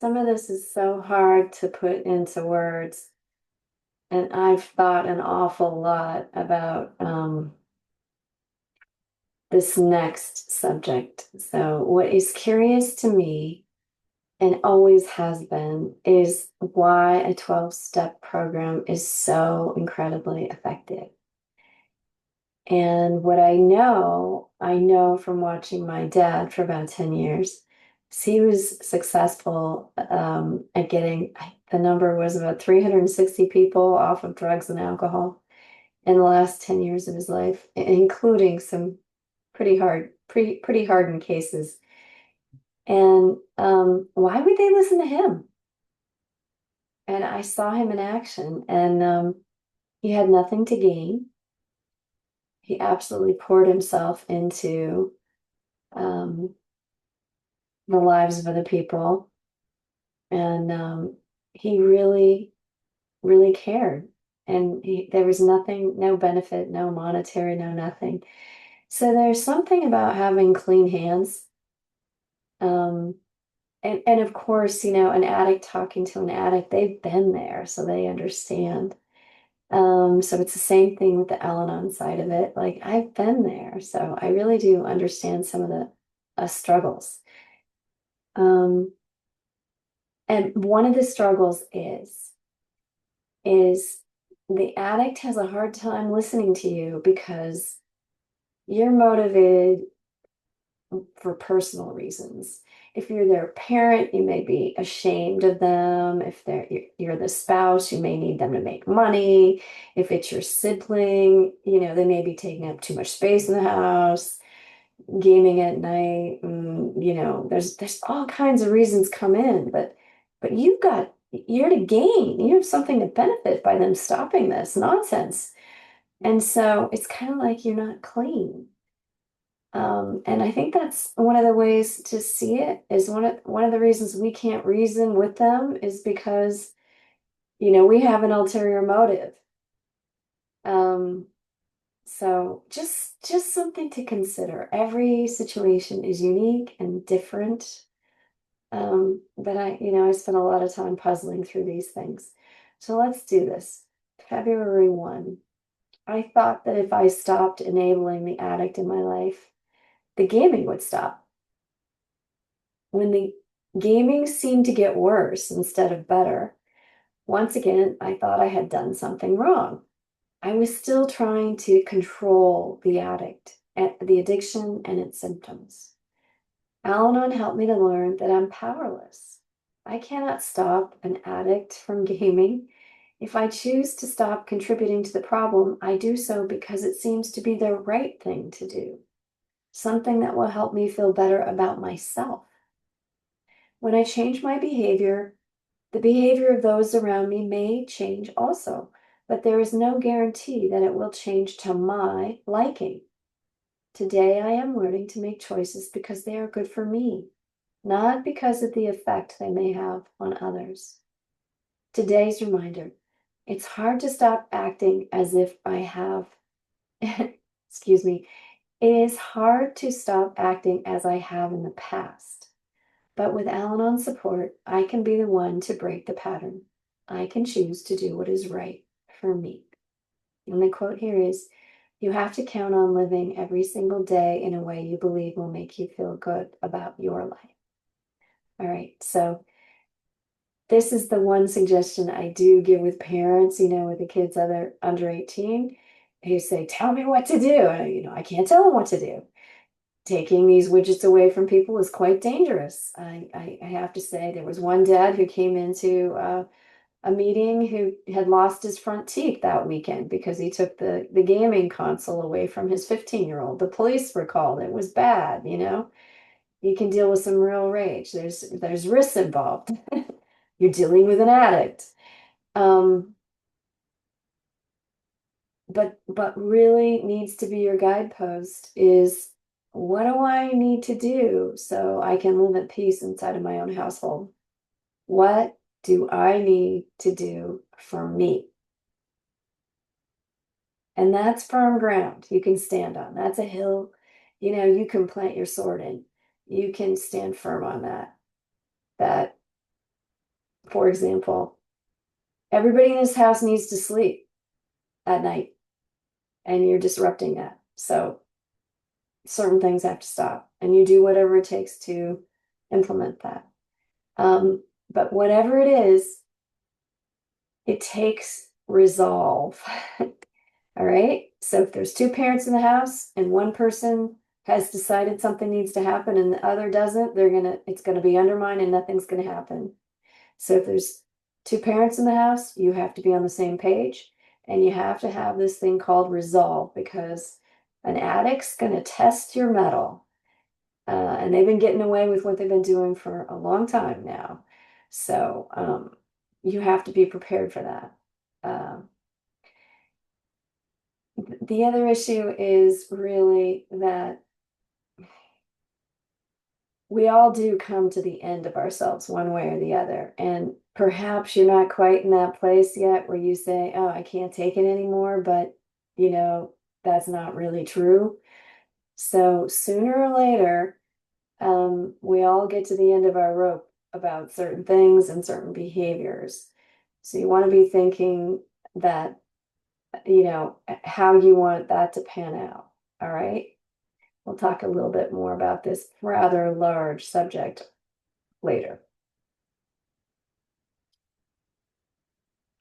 Some of this is so hard to put into words, and I've thought an awful lot about this next subject. So, what is curious to me and always has been is why a 12-step program is so incredibly effective. And what I know from watching my dad for about 10 years, is he was successful at getting, the number was about 360 people off of drugs and alcohol in the last 10 years of his life, including some pretty hardened cases. And why would they listen to him? And I saw him in action, and he had nothing to gain. He absolutely poured himself into um, the lives of other people. And he really, really cared. And there was nothing, no benefit, no monetary, no nothing. So there's something about having clean hands. Um, and of course, an addict talking to an addict, they've been there, so they understand. So it's the same thing with the Al-Anon side of it. Like I've been there, so I really do understand some of the struggles. Um, and one of the struggles is the addict has a hard time listening to you because you're motivated for personal reasons. If you're their parent, you may be ashamed of them. If you're the spouse, you may need them to make money. If it's your sibling, they may be taking up too much space in the house, gaming at night. There's all kinds of reasons come in, but you're to gain. You have something to benefit by them stopping this nonsense. And so it's kind of like you're not clean. And I think that's one of the ways to see it is one of the reasons we can't reason with them is because, we have an ulterior motive. Um, so just something to consider. Every situation is unique and different. But I spent a lot of time puzzling through these things. So let's do this. February 1. I thought that if I stopped enabling the addict in my life, the gaming would stop. When the gaming seemed to get worse instead of better, once again, I thought I had done something wrong. I was still trying to control the addict, the addiction and its symptoms. Al-Anon helped me to learn that I'm powerless. I cannot stop an addict from gaming. If I choose to stop contributing to the problem, I do so because it seems to be the right thing to do, something that will help me feel better about myself. When I change my behavior, the behavior of those around me may change also, but there is no guarantee that it will change to my liking. Today, I am learning to make choices because they are good for me, not because of the effect they may have on others. Today's reminder, it's hard to stop acting as if I have, excuse me, it is hard to stop acting as I have in the past. But with Al-Anon support, I can be the one to break the pattern. I can choose to do what is right for me. And the quote here is, you have to count on living every single day in a way you believe will make you feel good about your life. All right, so this is the one suggestion I do give with parents, with the kids under 18, who say, tell me what to do. I can't tell them what to do. Taking these widgets away from people is quite dangerous. I have to say, there was one dad who came into a meeting who had lost his front teeth that weekend because he took the gaming console away from his 15-year-old. The police were called. It was bad, You can deal with some real rage. There's risks involved. You're dealing with an addict. Um, but really needs to be your guidepost is what do I need to do so I can live at peace inside of my own household? What do I need to do for me? And that's firm ground you can stand on. That's a hill, you can plant your sword in. You can stand firm on that. That For example, everybody in this house needs to sleep at night, and you're disrupting that. So certain things have to stop, and you do whatever it takes to implement that. But whatever it is, it takes resolve. All right. So if there's two parents in the house and one person has decided something needs to happen and the other doesn't, it's gonna be undermined and nothing's gonna happen. So if there's two parents in the house, you have to be on the same page, and you have to have this thing called resolve, because an addict's gonna test your mettle. And they've been getting away with what they've been doing for a long time now. So you have to be prepared for that. The other issue is really that we all do come to the end of ourselves one way or the other. And perhaps you're not quite in that place yet where you say, oh, I can't take it anymore. But, that's not really true. So sooner or later, we all get to the end of our rope about certain things and certain behaviors. So you want to be thinking that, how you want that to pan out. All right. We'll talk a little bit more about this rather large subject later.